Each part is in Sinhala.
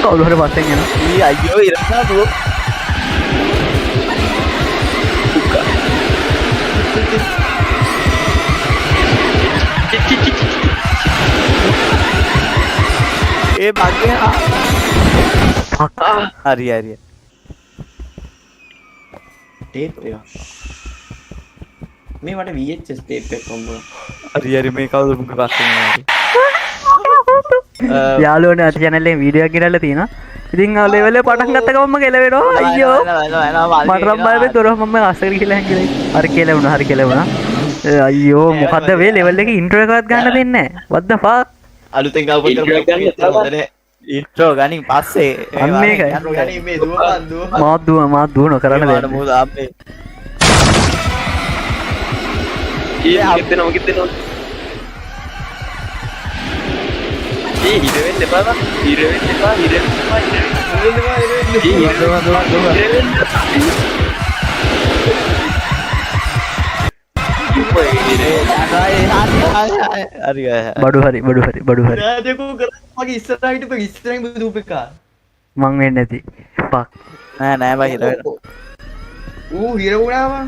කවුරු හරි පස්සෙන් එනවා. අයියෝ ඉරසා දුව. ඒ බග්ගේ හරි හරි. ටේප් එක. මේ මට VHS ටේප් එකක් කොම්බෝ. හරි මේ කවුද මුක පස්සෙන් එනවා. යාළුවනේ අද channel එකේ වීඩියෝ එකක් ගෙනල්ලා තියෙනවා. ඉතින් ලෙවල් එක පටන් ගත්ත ගමන්ම කෙලවෙනවා. අයියෝ. මට නම් බය වෙයි දොර මම අස්සර ගිහලා හැංගිලා. හරි කෙලවුණා. අයියෝ මොකද්ද මේ ලෙවල් එකේ ඉන්ට්‍රෝ එකවත් ගන්න දෙන්නේ නැහැ. what the fuck? අලුතෙන් ගාපු එක ගන්න. ඉන්ට්‍රෝ ගනින් පස්සේ අන්න ඒකයි. ගනි මේ දුවපන්. මාත් දුව නොකරන දෙයක්. මොකද අපේ මොකෙද දෙනවා හිරවෙන්න එපා බඩු හරි රාජකෝ කරා මගේ ඉස්සරහට හිටපු ඉස්සරහින් දුවපෙකා. මං වෙන්නේ නැති. fuck. නෑ බයි හිර වෙනවා. ඌ හිර වුණා මං.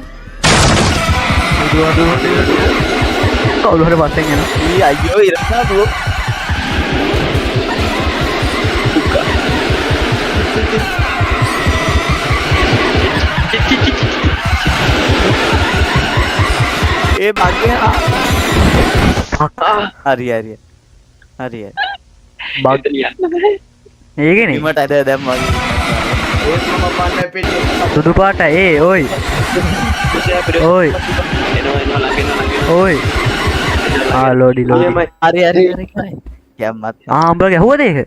කවුරු හරි පස්සෙන් එනවා. අයියෝ ඉරසා දුව. ඒ බග්ගේ හරි බග් ඒකනේ ඉමට අද දැම්මා ඒත් මම පන්න පෙට්ටිය. සුදු පාට ඔයි ලෝඩි හරි යම්මත් උඹලා ගැහුවද ඒක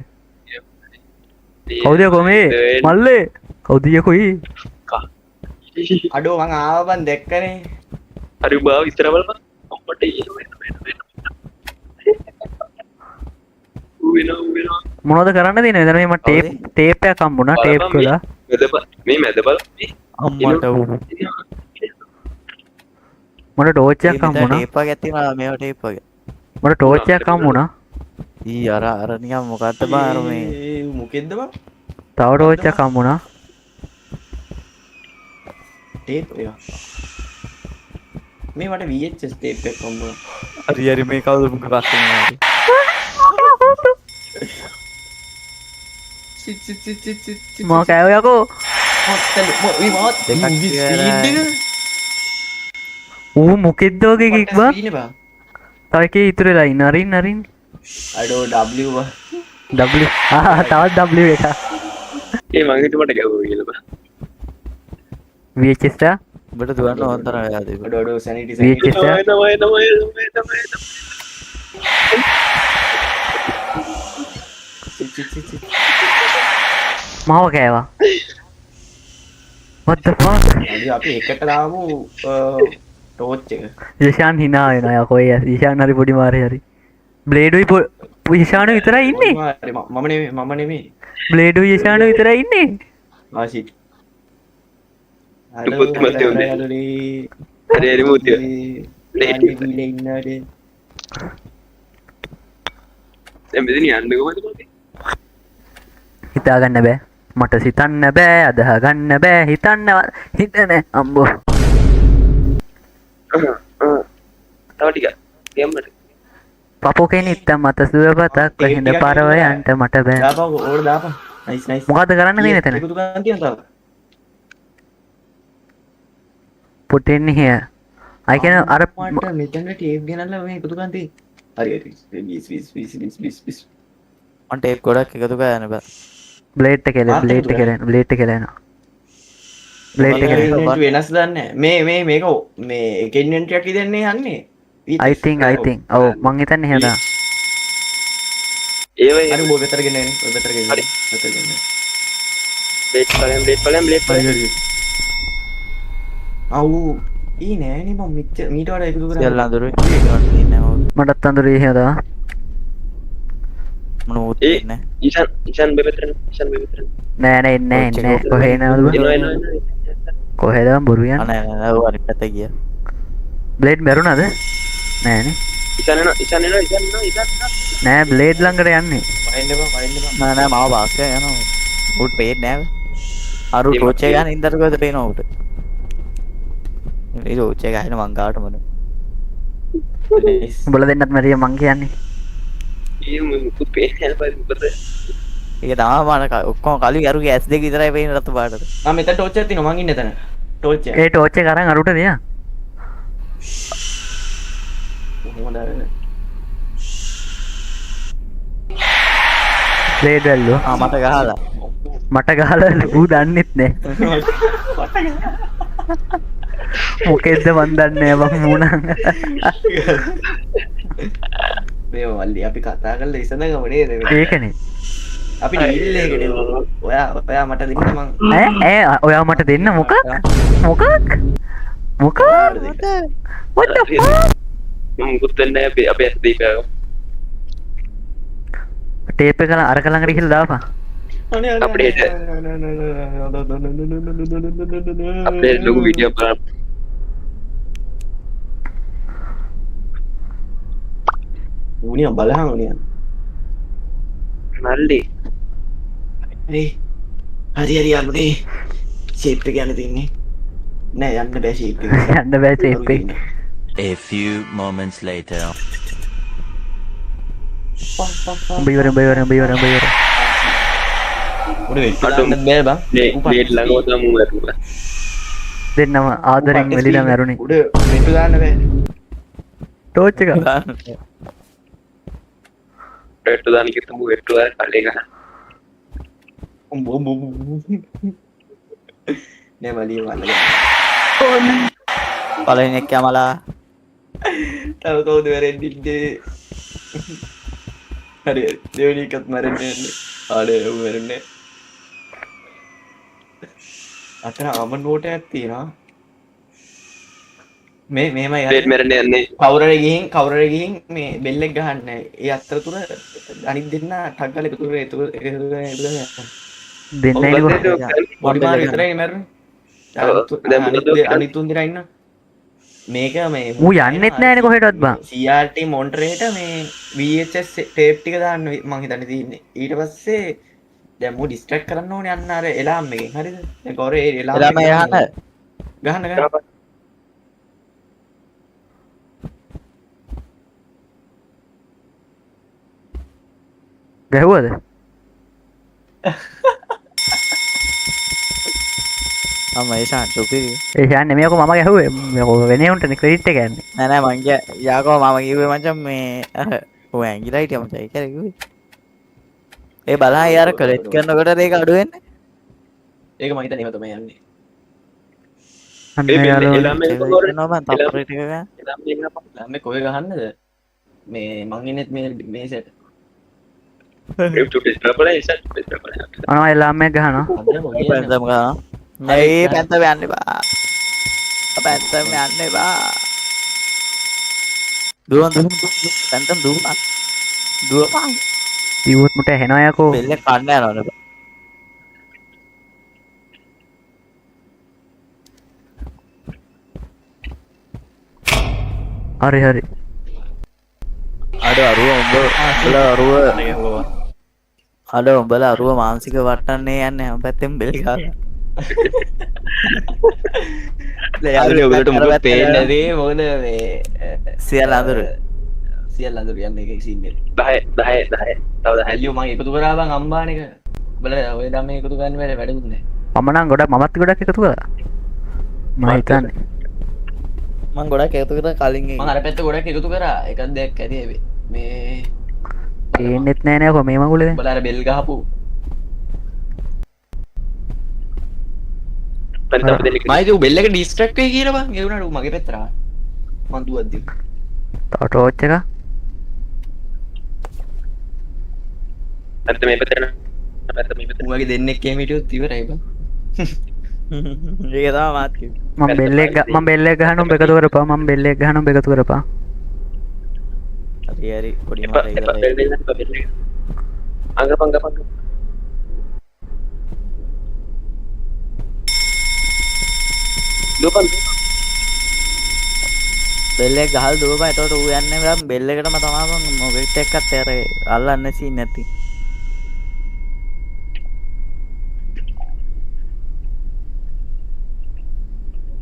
කවුද කොමේ මල්ලේ කවුද කොයි අඩෝ මං ආව බන් දැක්කනේ. හරි බාව ඉස්සර බලපන් ඔක්කොට වෙනවා මොනවද කරන්න තියෙන්නේ මෙතන මේ මට ටේප් එකක් හම්බුණා ටේප් කළා මේ මැද බල අම්මට මට ටෝච් එකක් හම්බුණා ටේප් එකක් ඇතිනවා මේව ටේප් එක මට ටෝච් එකක් හම්බුණා අර නිකන් මොකද්ද බාර මේ මොකෙද්ද බං? තව ටෝච් එකක් හම්බුණා ටේප් එක. මේ මට VHS ටේප් එකක් කොම්බෝ. හරි මේ කවුද මුක පස්සෙන් එනවා. මම කෑව යකෝ ඌ මොකෙද්ද වගේ කික් බා තව එකේ ඉතුරු වෙලා ඉන්න අරින් අඩෝ W W තවත් W එක ඒ මං හිතුවට ගැහුවා කියලා බා VHS ට ඔබට දුවන්න ඕන තරම් වෙලා තිබුණා. අඩෝ සැනිටි VHS ට මාව කෑවා what the fuck අපි එකට දාමු ටෝච් එක. ඊශාන් hina වෙනවා යකෝ ඊශාන් හරි පොඩි මාරේ හරි බ්ලේඩුයි ඊශාන් විතරයි ඉන්නේ මම නෙමෙයි බ්ලේඩුයි ඊශාන් විතරයි ඉන්නේ ආෂි හරි මුතිය දැන් මෙතන යන්න කොහමද මගේ හිතා ගන්න බෑ මට සිතන්න බෑ අදහ ගන්න බෑ හිතන අම්බෝ තව ටික දෙම්මට පපෝ කෙනෙක් මත සුවපතක් වෙහිඳ පරවයන්ට මට බෑ දාපන් ඕල දාපන් නයිස් මොකද්ද කරන්න තියෙන්නේ එතන එකතු ගන්න තියෙන තව put in here I can අර මට මෙතන ටේප් ගෙනල්ලා මේ එකතු ගන්න තියෙන්නේ හරි විස් මන් ටේප් ගොඩක් එකතු කරන්න බෑ. බ්ලේඩ් එක කෙලෙන බ්ලේඩ් එක කෙලෙන බ්ලේඩ් එක වෙනස් දන්නේ මේ මේක මේ එකෙන් එන්ට්‍රියක් ඉදන්නේ යන්නේ I think ඔව් මං හිතන්නේ එහෙම ඒ වගේ හරි බෝ බෙතර ගෙන්න හරි බෙතර ගෙන්න බ්ලේඩ් බලන්න අවු ඊ නෑනේ මම මීට වඩා එකතු කරා සියල්ල අඳුරුයි ඒකට තියන්නේ නෝ මටත් අඳුරේ එහෙම දා මොනවද ඒ තියන්නේ ඉෂාන් බෙබෙතරන් නෑ එන්නේ කොහේ නේද කොහෙද බොරු යන්නේ අනේ නෑ ඔය අනිත් පැත්තේ ගියා. බ්ලේඩ් මැරුණාද නෑනේ ඉෂාන් එනවා නෑ බ්ලේඩ් ළඟට යන්නේ නෑ නෑ මාව පාස් කරගෙන යනවා උට පේන්නේ නෑ අර ටෝච් එක ගන්න ඉඳලා කොහෙද පේනවා උට ඒ ටෝච් එක ගහන මං ගාවට මොන උඹලා දෙන්නත් මැරිය මං කියන්නේ. ඒ මුකුත් පේන්නේ නැහැ මොකද ඒක තමයි මට ඔක්කොම කලින් අරුගේ S2 විතරයි පේන්නේ රතු පාටට මම මෙතන ටෝච් එකක් තියෙනවා මං ඉන්නේ එතන ටෝච් එක ඒ ටෝච් එක අරන් අරුට දියා. ප්ලේඩ් වැල්ලෝ මට ගහලා මට ගහලා ඌ දන්නෙත් නෑ. මොකෙද්ද මන් දන්නේ නෑ මං මූණන්. මේ වල්ලි අපි කතා කරලා ඉසඳගම නේද ඒකනේ. අපි ඩීල් එකකට එමු. ඔයා මට දෙන්න මං ඈ ඔයා මට දෙන්න මොකක්? මොකක්? මොකක්? what the fuck? මුකුත් වෙන්නේ නැහැ අපි ඇස් දීපෑව ටේප් එක අරක ළඟට ගිහලා දාපන්. අපේ ලොකු වීඩියෝ බලන්න උනියම් බලහන් උනියම් නල්ලි හරි හරි යන්නේ ෂේප් එක යන්න තින්නේ නෑ යන්න බෑ ෂේප් එක යන්න බෑ ටේප් එක. A few moments later. උඹ ඉවර උඹ ඉවර උඹ ඉවර උඹ ඉවර. උඩ වෙන්න බෑ බං ඩේට් ළඟව තමයි මරුවා දෙන්නම ආදරෙන් වෙලිලා මැරුණේ. උඩ වෙන්න දාන්න බෑ ටෝච් එක. ඩේට් දාන්න කිව්වම වෙට්ටු වල කල්ලේ ගන්න නෑ වලිය වල්ල පළවෙනි එක යමලා තව කවුද වැරෙන්නේ හරි දෙවෙනි එකත් මැරෙන්නේ ආඩේ ඌ මැරෙන්නේ අතන අමන් වෝට එකක් තියෙනවා මේ මෙහෙමයි ඩේට් මරන්නේ යන්නේ කවුරුර ගිහින් මේ බෙල් එක ගහන්න ඒ අතරතුර අනිත් දෙන්න ටක් ගාලා එකතු කරේ දෙන්නයි බොඩි මාර විතරයි මැරුනේ අනිත් තුන් දෙනා ඉන්න මේක මේ ඌ යන්නෙත් නෑනේ කොහෙටවත් බං. CRT මොන්ටරේට මේ VHS ටේප් ටික දාන්න මං හිතන්නේ තියෙන්නේ. ඊට පස්සේ දැන් මූ ඩිස්ට්‍රැක්ට් කරන්න ඕනේ අන්න අර එලාම් එකෙන්. හරිද? දැන් කොරේ එලාම් එලාම යහන ගහන්න ගැහුවද? ඒෂාන් සුපිරි ඒ යන්නේ මේක මම ගැහුවේ. මේක වෙනේ උන්ටනේ ක්‍රෙඩිට් එක යන්නේ. නෑ නෑ මං කිය යාකෝ මම කිව්වේ මචං මේ ඔය ඇඟිලා හිටියා මචං ඒක කිව්වේ ඒ බලහන් යාර කලෙක්ට් කරනකොට ඒක අඩු වෙන්නේ ඒක මං හිතන්නේ එහෙම තමයි යන්නේ. අන්න යාළුවෝ නෝ මං තප්පරේට එක ගන්න ළමේ කොහෙ ගහන්නද? මේ මං ඉන්නෙත් මේ සෙට්. අනවා එලාම්මේ ගහනවා. පැන්තම ගන්නවා ඒ පැන්තම යන්න එපා පැන්තම යන්න එපා දුවපන් පැන්තම දුවපන් ඉවොත් මුට ඇහෙනවා යකෝ. බෙල්ල කන්න යනවනේ හරි හරි. අඩ අරුව උඹලා අරුව මානසික වට්ටන්නේ යන්නේ හැම පැත්තෙම බෙල් ගාලා යාළුවෝ ඔබට මොකද පේන්නේ නැදී මොකද මේ සියල්ල අඳුර යන්නේ එකේ සීන් එක 10 තව 10 අයියෝ මම එකතු කරා බං අම්බාන එක ඔබලා ඔය ළමයි එකතු ගන්න බැහැ වැඩකුත් නැහැ මම නම් ගොඩක් මමත් ගොඩක් එකතු කරා. මම හිතන්නේ මං ගොඩක් එකතු කරා කලින් මම අර පැත්ත ගොඩක් එකතු කරා එකක් දෙයක් ඇති මේ පේන්නෙත් නෑ නෑ කො මේ මගුලේ. ඔබලා අර බෙල් ගහපු මයිද බෙල් එක ඩිස්ට්‍රැක්ට් වෙයි කියලා බං ඒ උනාට මගේ පැත්තට ආවා මං දුවද්දි තව ටෝච් එක. අන්ත මේ පැත්තට උඹගේ දෙන්නෙක් එහෙම හිටියොත් ඉවරයි බං ඒක තමයි මාත් කිව්වේ මම බෙල් එක ගහන උඹ එකතු කරපන්. මම බෙල් එක ගහන උඹ එකතු කරපන්. හරි පොඩි මාර ඉඳලා අංගපංග දුපන් බෙල් එක ගහලා දුවපන් එතකොට ඌ යන්නේ බම් බෙල් එකටම තමයි මම මොකෙත් එක්කත් අර අල්ලන්න සීන් නැති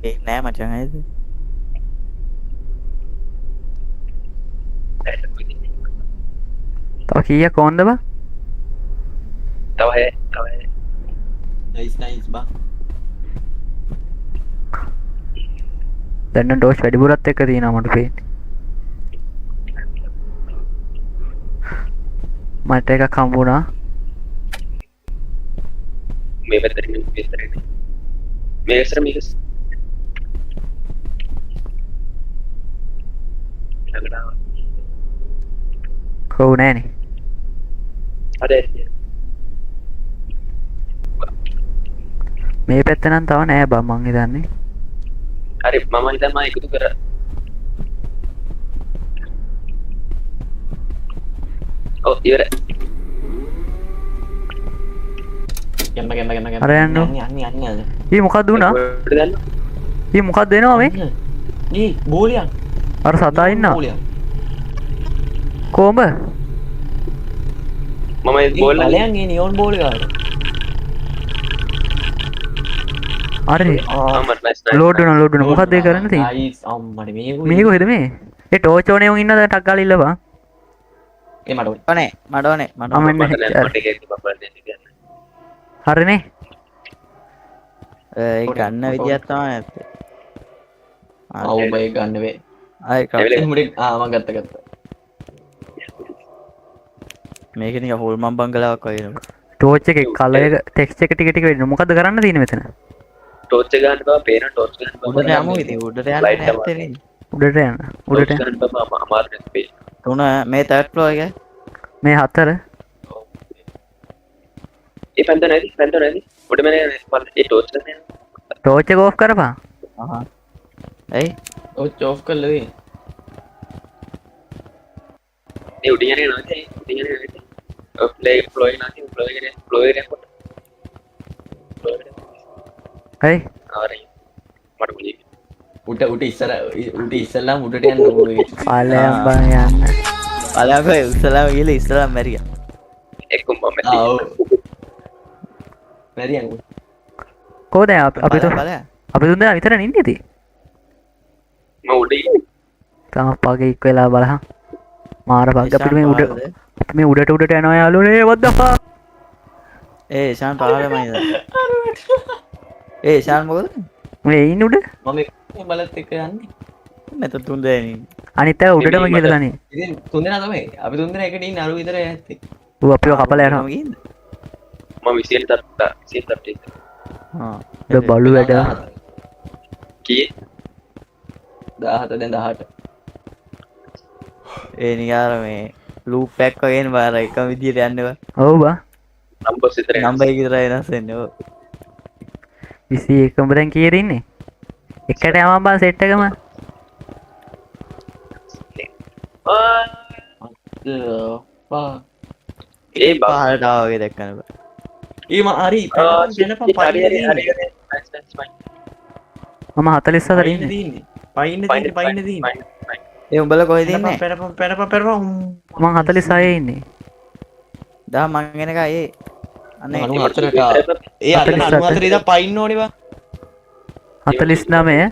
ඒ නෑ මචං ඇයිද? තව කීයක් ඕනද බා? තව 6 තව 6 නයිස් බා. දැන් නම් ටෝච් වැඩිපුරත් එක්ක තියෙනවා මට පේන්නේ. මට එකක් හම්බුණා. මේ පැත්තට මේ පැත්තට මේක කොහොම නෑනේ. අර මේ පැත්ත නම් තව නෑ බා මං හිතන්නේ. හරි මම හිතන්නේ මම එකතු කරා ඔව් ඉවරයි ගැම්ම අර යන්න. යන්න ඊ මොකක්ද වුණා? ඊ මොකක්ද වෙනවා මේ? නේ බෝලියක් අර සතා ඉන්නවා. බෝලියක් කොහොමද? මම බෝල් බලයන් ඒ නියෝන් බෝලි ගාන අරේ මට නයිස් ලෝඩ් වෙනවා මොකක්ද ඒ කරන්න තියෙන්නේ? නයිස් අම්මට මේ කොහෙද මේ? ඒ ටෝච් ඕනේ උන් ඉන්නද ටක් ගාලා ඉල්ල බං. ඒ මට ඕනේ මට ඕනේ මට අමෙන් මට ඒක බබලන්නේ කියන්නේ හරිනේ. ඒ ගන්න විදියක් තමයි ඇත්තේ. අවු බයි ගන්න වේ ආයි මුඩ ආමන් ගත්ත මේක නිකන් හොල්මන් බංගලාවක් වගේ නේද? ටෝච් එකේ කලර් එක ටෙක්ස්ට් එක ටික ටික වෙන්න මොකද්ද කරන්න තියෙන්නේ මෙතන? ටෝච් එක ගන්න බා පේන ටෝච් ගන්න බා උඩට යමු ඉතින් උඩට යන්න Light නැත්තේ නේ. උඩට යන්න. උඩට යන්න. ගන්න බා අමාරු නෙවෙයි තුන මේ third floor එක. මේ හතර ඒ පැන්ද නැති උඩ මනේ ඒ ටෝච් ගන්න ටෝච් එක ඕෆ් කරපන්. අහහ. ඇයි? ඔය චෝෆ් කරලා වේ ඒ උඩින් යන්නේ නැති උඩින් යන්නේ නැති ප්ලේ ෆ්ලෝ එක නැති ෆ්ලෝ එක කොට හරි. ආරයි මට මුලි උට ඉස්සල්ලා උඩට යන්න ඕනේ පාලයන් බං යන්න. බලයන්කෝ ඉස්සලාම ගිහලා ඉස්සලාම මැරියා. එක්කම මම ආව් මැරියන් කොහොද අපි තුන් බලයන්. අපි තුන් දෙනා විතරනේ ඉන්නේ ඉතින්. මම උඩින් තම පගේ එක් වෙලා බලහන්. මාර බග් අපිට මේ උඩ මේ උඩට යනවා යාළුවනේ what the fuck. ඒ ෂාන් පහළම ඉඳලා. ඒ ෂාන් මොකද? මේ ඉන්න උඩ මම බලත් එක්ක යන්නේ මෙතන තුන් දෙනෙක්. අනිත් අය උඩටම ගිහලා තනේ. ඉතින් තුන්දෙනා තමයි අපි තුන්දෙනා එකට ඉන්නේ අරු විතරයි ඇත්තේ ඌ අපිව කපලා යනවා. මම 20 තප්පට ආ. ද බලු වැඩ. කී 17 දැන් 18 ඒ නිකාර මේ ලූප් එකක් වගේනේ බාර එකම විදියට යන්නේ. ඔව් බා. නම්බර්ස් විතරයි නම්බර් එක විතරයි වෙනස් වෙන්නේ. ඔව්. 21 උඹ දැන් කීයද ඉන්නේ? එකට යමන් බං සෙට් එකම. ඒ බා පහළට ආවා වගේ දැක්කම බෑ. ඊම හරි පැනපන් මම 44 ඉන්නේ. පයින්න තියෙන්නේ ඒ උඹලා කොහෙද ඉන්නේ? පැනපන් මම 46 ඉන්නේ. දා මං එනකම් ඒ අනේ 94ට ඒ අර 94 ඉඳන් පයින්න ඕනේ බා 49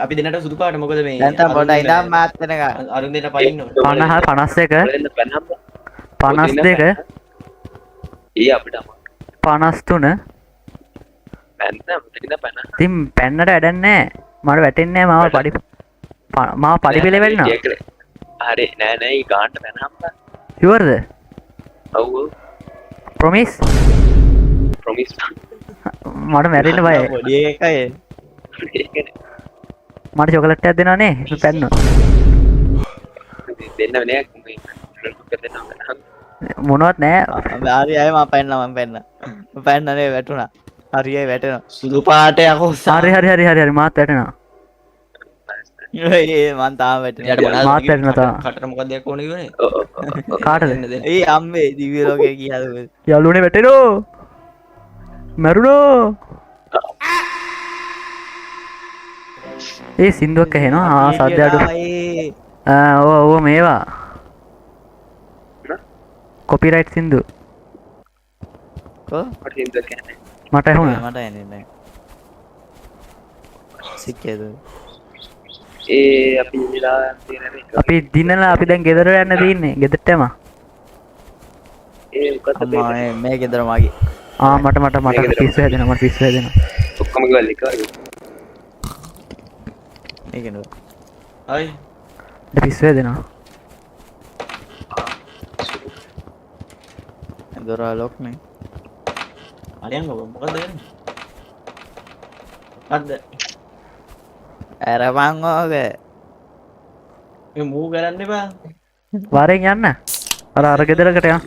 අපි දෙන්නට සුදු පාට මොකද මේ දැන් තම පොඩ්ඩක් ඉඳන් මාත් එනකම් අරුන් දෙන්න පයින්න ඕනේ 50 51 52 ඒ අපිට 53 පැන්න මෙතනින්ද පැන ඉතින් පැන්නට වැඩක් නැහැ. මට වැටෙන්නේ නැහැ මාව පඩි පෙළ වෙන්නවා. හරි නෑ නෑ ඊ ගාන්ට පැනහම්බ ෂුවර්ද? ඔව් ඔව් ප්‍රොමිස්? ප්‍රොමිස් මට මැරෙන්න බයයි. පොඩි එකයි. මට චොකලට් එකක් දෙනවා නේ පැන්න. දෙන්න නෑ දෙන්න මොනවත් නැහැ. හරි අය මම පැන්න නේ වැටුණා. හරියයි වැටෙනවා. සුදු පාට යකෝ හරි මාත් වැටෙනවා. ඒ මං තාම වැටෙනවා. මාත් වැටෙනවා තාම. කටට මොකක්ද දෙයක් ඕනේ කිව්වනේ කාටද? ඒ අම්මේ දිව්‍ය ලෝකේ ගියාද ඔය? යාළුවනේ වැටෙනෝ. මැරුණෝ. ඒ සින්දුවක් ඇහෙනවා. සද්ද අඩු. ඔව් මේවා. කොපිරයිට් සින්දු. කො? මට ඇහුණා. මට එන්නේ නැහැ. සික්කේද ඒ අපි ඉලා තියෙන එක අපි දිනලා අපි දැන් ගෙදර යන්න තියෙන්නේ. ගෙදරටම. ඒ මොකක්ද අම්මා මේ ගෙදර මගේ මට පිස්සු හැදෙනවා. ඔක්කොම ගල් එක වගේ ඒක නේ අයි මට පිස්සු හැදෙනවා. දොර ලොක් නේ අලියන් මොකද වෙන්නේ අද ඇරපන් ඕගේ මේ මූ කරන්න එපා වරෙන් යන්න. අර ගෙදරකට යන්න.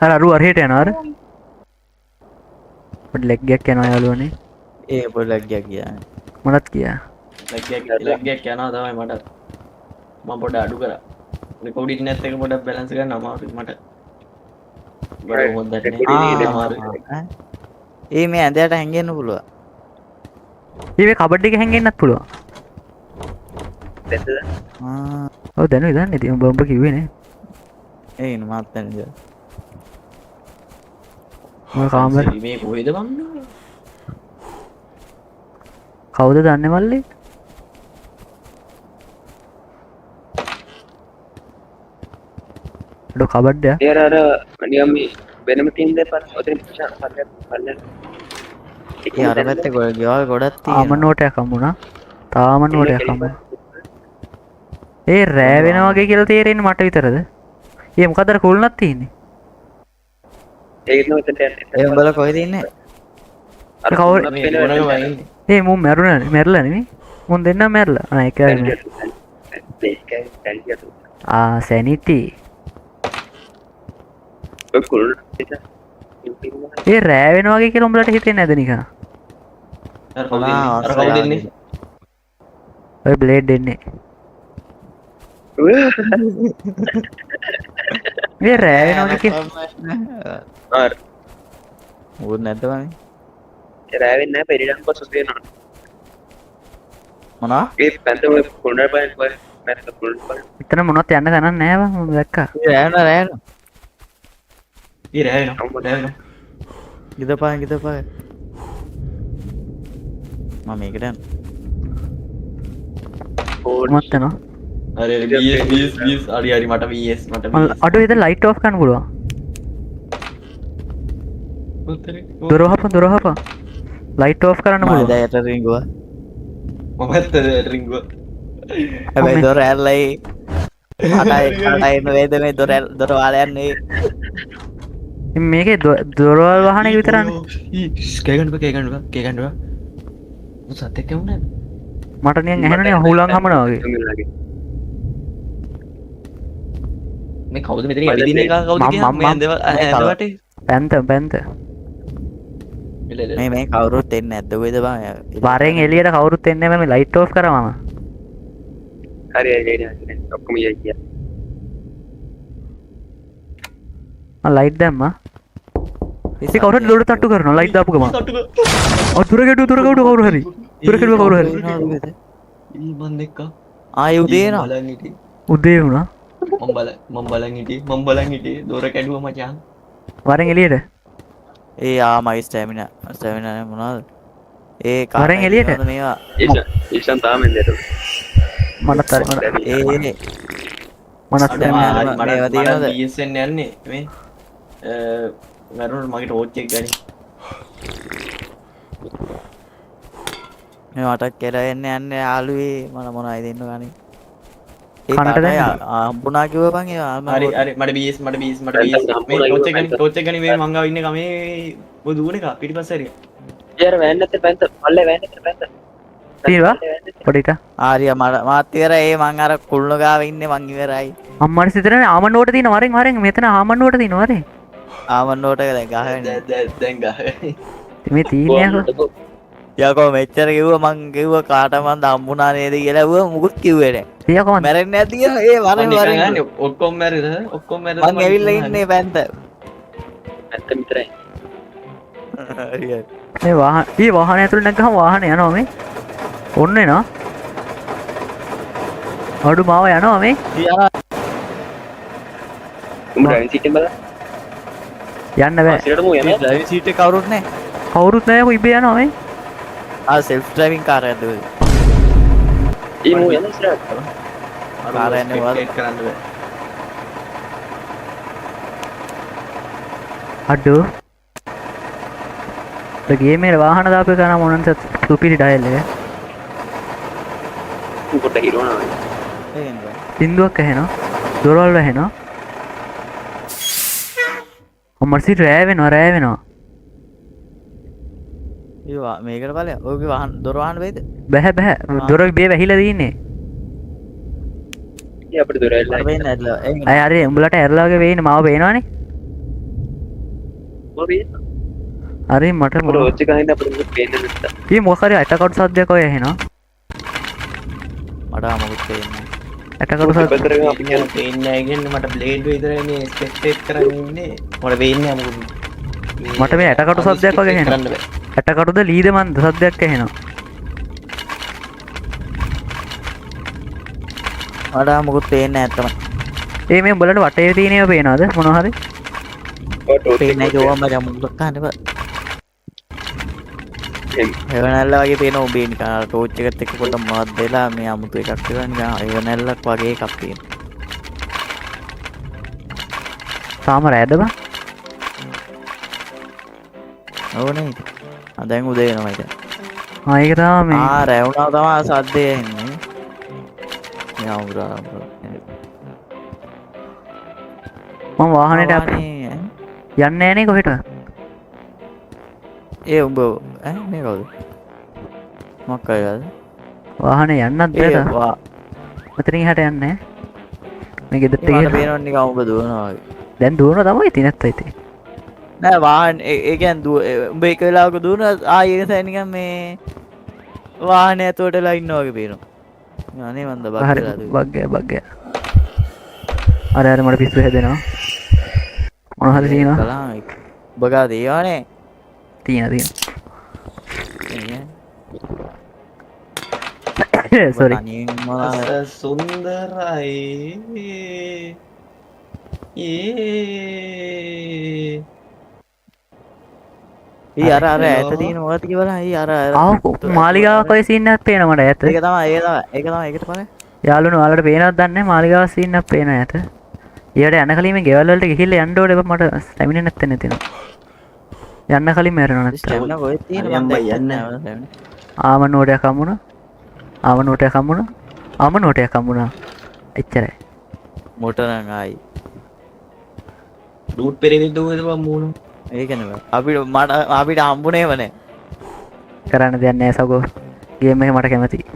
අරු අරහෙට යනවා අර. පොඩි ලෙග් එකක් යනවා යාළුවනේ. ඒ පොඩ්ඩක් ගියා කියන්නේ මොනත් කියා. ලැග්ගයක් යනවා තමයි මට මම පොඩ්ඩ අඩු කරා රෙකෝඩින් නැත් එක පොඩ්ඩක් බැලන්ස් ගන්න අමාරුයි මට බඩ හොඳට නේ අමාරුයි ඒ මේ ඇඳයට හැංගෙන්න පුළුවන් මේ කබඩ් එක හැංගෙන්නත් පුළුවන්. දැද්ද ආ ඔව් දැනුයි දන්නේ. ඉතින් උඹ කිව්වේ නේ. ඒ නේ මාත් දැනද මම කාමර මේ කොහෙද මම කවුද දන්නේ මල්ලි? අඩෝ කබඩ් එක. ඒ අර නියම් මේ වෙනම තියෙන දෙපා ඔතන පල්ලෙන් ඒ අර පැත්තේ ගෙවල් ගොඩක් තියෙනවා ආමනෝටයක් හම්බුණා. තාම නෝටයක් හම්බුණා. ඒ රෑ වෙනා වගේ කියලා තේරෙන්නේ මට විතරද? ඒ මොකද අර කුළුණක් තියෙන්නේ? ඒක නෝ එතනට යන්න ඒ උඹලා කොහෙද ඉන්නේ අර කවුරු- මේ ගොඩක වයින් ඒ මුන් මැරුණා නෙමෙයි. මුන් දෙන්නා මැරලා. ඒකයි. සැනිටි. ඒ රෑ වෙනවා වගේ කියලා උඹලට හිතෙන්නේ නැද නිකන්? අර කවුද ඉන්නේ ඔය බ්ලේඩ් දෙන්නේ. ඒ රෑ වෙනවා වගේ කියලා උන් නැද්ද මම රෑවෙන් නෑ පෙරිඩම් කොස් තියෙනවා මොනවා ඒ පැන්තම කොණ්ඩර පයින් කොයි මැස්ස ෆුල් පයින් එතන මොනවත් යන්න තැනක් නෑ බං. මම දැක්කා. රෑන ඊ රෑ වෙනවා ගිදපාය මම මේකට යන්න මොනවත් යනවා. අර VS හරි මට VS මට අඩෝ ඉතින් ලයිට් ඔෆ් කරන්න පුළුවන්. දොර වහපන්. ලයිට් ඔෆ් කරන්න මම පුළුවන්. දැයට රින්ගුවා මොකක්ද රින්ගුව හැබැයි දොර ඇරලයි අටයි වේද මේ දොර වාලයන්නේ ඉතින් මේකේ දොරවල් වහන එක විතරනේ. කේගන්නවා සත් එක්ක වුණා මට නිකන් ඇහෙනනේ හුලං හමනවා වගේ. මේ කවුද මෙතන ඇවිදින එක කවුද කියන්නේ මේ ඇඳවට පැන්ත. මේ කවුරුත් එන්නේ නැද්ද කොහෙද බං වරෙන් එළියට කවුරුත් එන්නේ නැහැ. මේ ලයිට් ඔෆ් කරා මම. හරි හරි ඔක්කොම යයි කිය මම ලයිට් දැම්මා. ඉතින් කවුරුත් දොර තට්ටු කරනවා ලයිට් දාපු ගමන්. දුර ගැටුව කවුරු හරි. මන් එක්ක ආයෙ උදේ එනවා බලන් හිටියේ උදේ වුණා. මම බලන් හිටියේ දොර කැඩුවා මචං වරෙන් එළියට. ඒ මයි ස්ටැමිනා මොනවද ඒ වරෙන් එළියට? මේවා ඊෂන් තාමෙන් දෙට මනත් හරි මනත් මනත් මේවා තියෙනවද BSN යන්නේ මේ මරුණට මගේ ටෝච් එක ගනි මේ මටක් කෙර එන්න යන්න යාළුවේ මම මොනවයි දෙන්න ගනි කනට දැම්මද? හම්බුණා කිව්ව බං ඒවා හරි මට BS මේ ටෝච් එක ගනි මේ මං ගාව ඉන්නේ කමේ ඔය දුවන එක පිටිපස්ස හරිය යාර වෑන් නැත්තේ පැන්ත පල්ලේ වෑන් නැත්තේ පැන්ත තීරවා පොඩිට ආරිය මාත් ඉවරයි ඒ මං අර කුළුණු ගාව ඉන්නේ මං ඉවරයි අම්මට සිතන්නේ ආමන්නෝට තියෙන වරෙන් මෙතන ආමන්නෝට තියෙන වරේ. ආමන්නෝට දැන් ගහන්නේ දැන් ගහ මේ තීනයක යකෝ මෙච්චර කිව්ව මං කිව්ව කාට මන්ද හම්බුණා නේද කියලා කිව්ව මුකුත් කිව්වේ නෑ තියකෝ මන්. මැරෙන්නේ නැති කියලා ඒ වරෙන් ඔක්කොම මැරිද ඔක්කොම මැරිද මං ඇවිල්ලා ඉන්නේ පැන්ත ඇත්ත විතරයි මේ වාහන ඇතුළේ නැග්ගම වාහන යනවා මේ. ඔන්න එනවා. අඩු මාව යනවා මේ. උඹ ඩ්‍රයිවිං සීට් එක බලන්න යන්න බෑ. සිරටම යනවා ඩ්‍රයිවිං සීට් එක කවුරුත් නැහැ. කවුරුත් නැහැ කො ඉබේ යනවා මේ. සෙල්ෆ් ඩ්‍රයිවිං කාර් එකක්ද ඔය? ඒ මෝ යනවා ඉස්සරහට කාර යන්නේ වල. කරන්න බෑ. අඩෝ. ගේමේ වාහන දාපු එක නම් මොනන්ට සුපිරි ඩයල් එක. පොඩ්ඩක් හිරවනවා ඒකෙන්ද? සින්දුවක් ඇහෙනවා. දොරවල් වැහෙනවා. අම්මර්සි රෑ වෙනවා. ඒවා මේකට බලය. ඔයගේ වාහන දොර වහන්න වෙයිද? බෑ. දොර ඉබේ වැහිලා තින්නේ. ඒ අපිට දොර ඇල්ලලා වෙන්නේ නැද්ලා. අය හරි උඹලට ඇරලාගේ වෙයිනේ මාව පේනවනේ. මොරිය හරි මට අපිට ඔච්ච ගහින් අපිට පේන්නේ නැත්තා ඊ මොකක් හරි අටකටු සද්දයක් ඔය ඇහෙනවා. මට මොකුත් පේන්නේ අටකටු සද්ද පෙතරගෙන අපි මට පේන්නේ නැහැ කියන්නේ මට බ්ලේඩ් විතරයි මේ ස්පෙක්ටේට් කරගෙන ඉන්නේ. මට පේන්නේ නැහැ මොකද. මට මේ ඇටකටු සද්දයක් වගේ ඇහෙනවා. කරන්න බෑ. ඇටකටුද ලීද මන්ද සද්දයක් ඇහෙනවා. මට මොකුත් පේන්නේ නැහැ තමයි. ඒ මේ උඹලට වටේ තියෙනව පේනවද මොනවා හරි? පේන්නේ නැහැ කිව්වම මම මොකක් ගන්න බෑ. එවනැල්ල වගේ පේන උඹේ නිකන් අර ටෝච් එකත් එක්ක පොඩ්ඩක් මාත් දෙලා මේ අමුතු එකක් කියලා නිකන් එවනැල්ලක් වගේ එකක් තියෙනවා. තාම රෑද බං? ඕනේ. දැන් උදේ වෙනවා ඉතින්. ඒක තමයි මේ. රෑ වුණා තමයි සද්දේ එන්නේ. මේ අවුරා. මම වාහනේට යන්නේ නෑනේ කොහෙට? ඒ උඹ මේ කවුද? මොකක් අයද? වාහනේ යන්නත් බෑ. මෙතනින් එහාට යන්නේ නෑ. මේ ගෙදරට මට ගිහලා පේනවා නිකන් උඹ දුවනවා වගේ. දැන් දුවනවා තමයි ඉතින් නැත්නම් ඉතින්. නෑ වාහන ඒ කියන්නේ උඹ එක වෙලාවක දුවන ආයෙ ඒක නිකන් මේ වාහනේ ඇතුළටලා ඉන්නවා වගේ පේනවා. අනේ මන්ද හරි බග්ගය. අර මට පිස්සු හැදෙනවා. මොන හරි තියෙනවා. බලන්න ඔබ ගා දේවානේ. තියෙන. sorry. සුන්දරයි. අර ඇත තියෙන මොකද කියලා ඊ අර මාලිගාවක් ඔය සීන් එකක් පේනවා මට ඇත. ඒක තමයි ඒකට බලන්න. යාළුවනේ ඔයාලට පේනවද දන්නේ නැහැ මාලිගාවක් සීන් එකක් පේනවා ඇත. ඊට යන කලින් මේ ගෙවල් වලට ගිහිල්ලා යන්න ඕනේ මට ස්ටැමිනා නැත්තේ නැතිනවා. යන්න කලින් මැරෙනවා නැත්තම්. ස්ටැමිනා කොහෙද තියෙන්නේ මම යන්නේ. ආමනෝටයක් හම්බුණා. එච්චරයි. මොටර නම් ආයි. ඩූට් පෙරේවිද දුවේද බං මූණ. ඒක නෙවෙයි. අපිට හම්බුනේම නැහැ. කරන්න දෙයක් නැහැ සගෝ. ගේම් එක මට කැමතියි.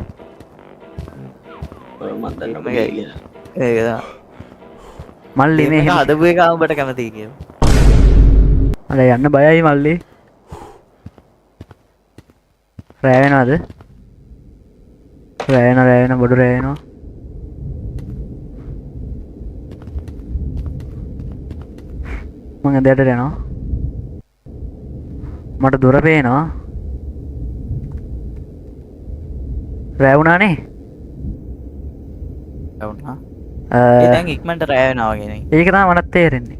මම දන්නවා මේක ඒක තමයි. මල්ලි මේ හදපු එක උඹට කැමතියි කියලා. අර යන්න බයයි මල්ලි. රෑ වෙනවද? රෑ වෙන බොඩ රෑ වෙනවා. මම ඇදට යනවා. මට දොර පේනවා. රෑ වුණානේ. වුණා. දැන් ඉක්මනට රෑ වෙනවා වගේ නේ. ඒක තමයි මට තේරෙන්නේ.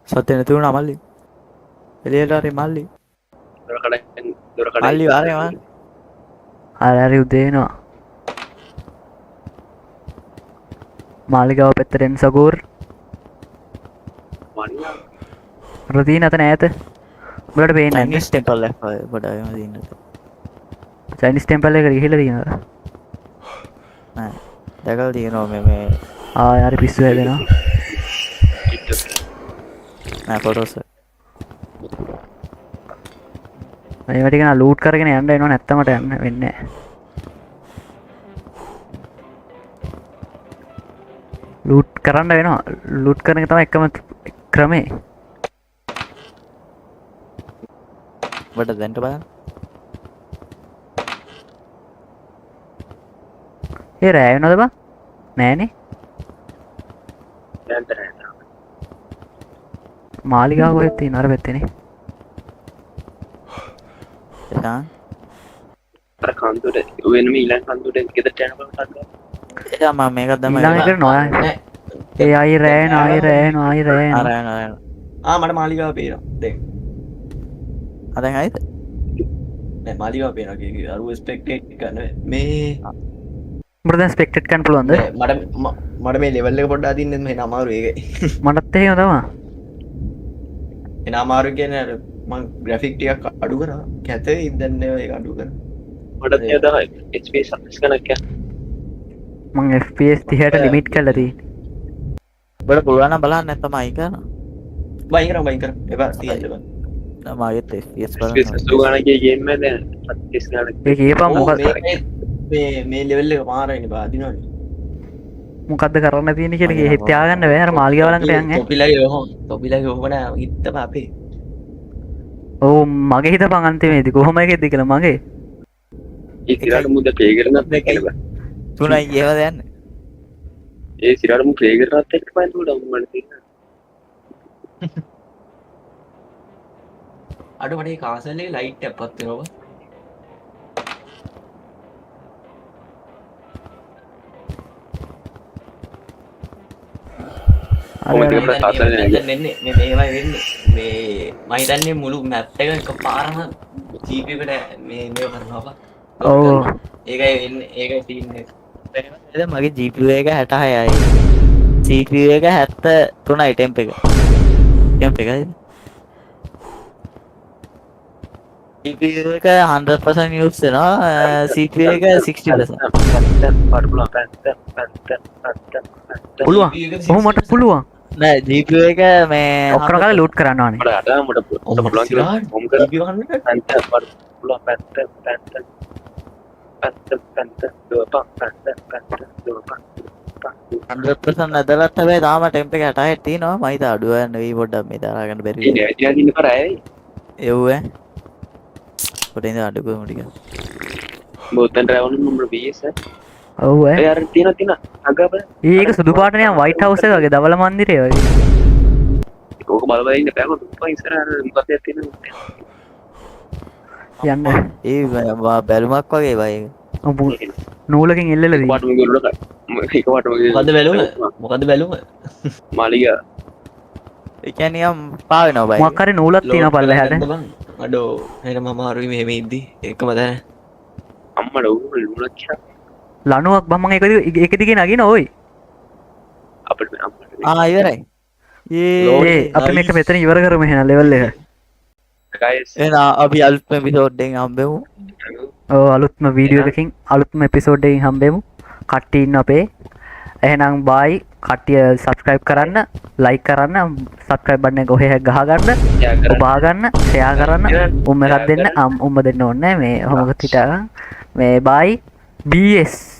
සත්‍ය නැති වුණා මල්ලි. එළියට හරි මල්ලි. දොර කඩ මල්ලි වාරේ වා. හරි උදේ වෙනවා. මාලිගාව පැත්තට එන්න සගෝර්. මනියා රතින් අතන ඈත. උඹලට පේන්නේ නැහැ. චයිනීස් ටෙම්පල් එක පොඩ්ඩක් එහෙම දින්නද. චයිනීස් ටෙම්පල් එක ගිහිල්ලා තියෙනවද? නෑ. දැකලා තියෙනවා මේ හරි පිස්සු හැදෙනවා. නෑ ෆොටෝස්. මේවා ටික නා ලූට් කරගෙන යන්න වෙනව නැත්තම් මට යන්න වෙන්නේ නැහැ. ලූට් කරන්න වෙනවා. ලූට් කරන එක තමයි එකම ක්‍රමේ. ඔබට දැන්ට බලන්න. ඒ රෑ වෙනවද බං? නෑනේ. මාලිගාව කොහෙද තියෙන්නේ? අර පැත්තේනේ. එතන අර කන්දුට වෙනම ඊළඟ කන්දුට ගෙදරට යනකොට කන්ද. එයා මම මේක තමයි ඊළඟ එකට නොයා. ඒ ආයි රෑ යනවා, ආයි රෑ යනවා, ආයි රෑ යනවා. මට මාලිගාව පේනවා දැන්. අදන් ආයිද? නෑ මාලිගාව පේනවා කිය අරුව ස්පෙක්ටේට් කරන මේ උඹට දැන් ස්පෙක්ටඩ් කරන්න පුළුවන්ද? මට මේ ලෙවල් එක පොඩ්ඩක් අදින්න මෙන්න අමාරු ඒකයි. මටත් එහෙම තමයි. එන අමාරු කියන්නේ අර මං ග්‍රැෆික් ටිකක් අඩු කරා. කැතේ ඉඳන් ඒක අඩු කරා. මට තියදා HP සබ්ස් කනක් මං FPS 30ට ලිමිට් කරලා තියෙන්නේ. ඔබට පුළුවන් නම් බලන්න නැත්නම් අයි කරනවා. බයින් කර එපා තියෙන්න බෑ. මාගෙත් FPS ස්පේස් බලන්න. සුගානගේ ගේම් එක දැන් 30 ගානක් ඒ කියපන් මොකද මේ ලෙවල් එක පාරයිනේ බාදිනවනේ. මොකද්ද කරන්න තියෙන්නේ කියලා හිත තියාගන්න බෑ. අර මාලිගාව ළඟට යන් ඈ. තොපිලගේ ඔහොම නෑ ඉත්තම අපේ. ඔව් මගේ හිතපන් අන්තිමේදී කොහොම එකෙද්ද කියලා මගේ. ඒ සිරාට මුද ප්ලේ කරනත් එක්ක බෑ. තුනයි ඒවද යන්නේ. ඒ සිරාට මු ප්ලේ කරනත් එක්ක පයින් උඩ මට තියෙනවා. අඩු මට ඒ කාසල් එකේ ලයිට් එකක් පත් වෙනවා. වෙන්නේ මේමයි වෙන්නේ මේ මම හිතන්නේ මුළු මැප් එක එකපාරම GPU එකට මේ කරනවා බා. ඔව්. ඒකයි වෙන්නේ ඒකයි තියෙන්නේ. දැන් මගේ GPU එක 66යි. CPU එක 73යි temp එක. temp එකයි. CPU එක 100% use වෙනවා. CPU එක 60%. පුළුවන්. ඔහොම මට පුළුවන්. නෑ GPU එක මේ ඔක්කොම කාලේ ලූට් කරන්න ඕනේ. මට අඩා මට පුළුවන් කියලා හොම් කරලා පැන්ත මට පුළුවන් පැන්ත දුවපන් 100% නැදලත් හැබැයි තාම temp එක 66 තියෙනවා. මම හිතා අඩුව යන වෙයි පොඩ්ඩක් මේ දරා ගන්න බැරි ඒ නෑටියා දින්න කරායි එව්ව පොඩ්ඩක් ඉඳන් අඩු කරමු ටික. බෝතන් ඩ්‍රයිවර් නම්බර BS ඔව් ඈ. ඒ අර තියෙන අගබ ඒක සුදු පාට නිකන් වයිට් හවුස් එක වගේ දවල මන්දිරය වගේ. ඕක බල බල ඉන්න බෑ මම දුප්පා ඉස්සර අර මොකක්ද තියෙන්නේ යන්න. ඒ බැලුමක් වගේ වයි ඒක. ඔබ නූලකින් එල්ලලා දී. පාට මගේ උඩට ඒක පාට මගේ මොකද්ද බැලුම? මොකද්ද බැලුම? මාලිගා ඒ කියන්නේ යම් පා වෙනවා බයි. මොකක් හරි නූලක් තියෙනවා පල්ලෙහාට. අඩෝ එහෙනම් මම අමාරුයි මෙහෙම ඉද්දි එකම දැන. අම්මඩ උරු ලුණක් කියලා ලණුවක් බම් මම ඒක දිගේ නගින ඔයි. අපිට අම්මට ඉවරයි. ඒ අපි මේක මෙතන ඉවර කරමු එහෙනම් ලෙවල් එක. guys එහෙනම් අපි අලුත්ම එපිසෝඩ් එකෙන් හම්බෙමු. ඔව් අලුත්ම වීඩියෝ එකකින් අලුත්ම එපිසෝඩ් එකකින් හම්බෙමු. කට්ටිය ඉන්න අපේ. එහෙනම් බයි කට්ටිය subscribe කරන්න, like කරන්න, subscribe button එක ඔහෙ ගහ ගන්න, ඔබා ගන්න, share කරන්න, උම් එකක් දෙන්න, උම්ම දෙන්න ඕනේ නැහැ මේ ඔහොම හිටා. මේ බයි BS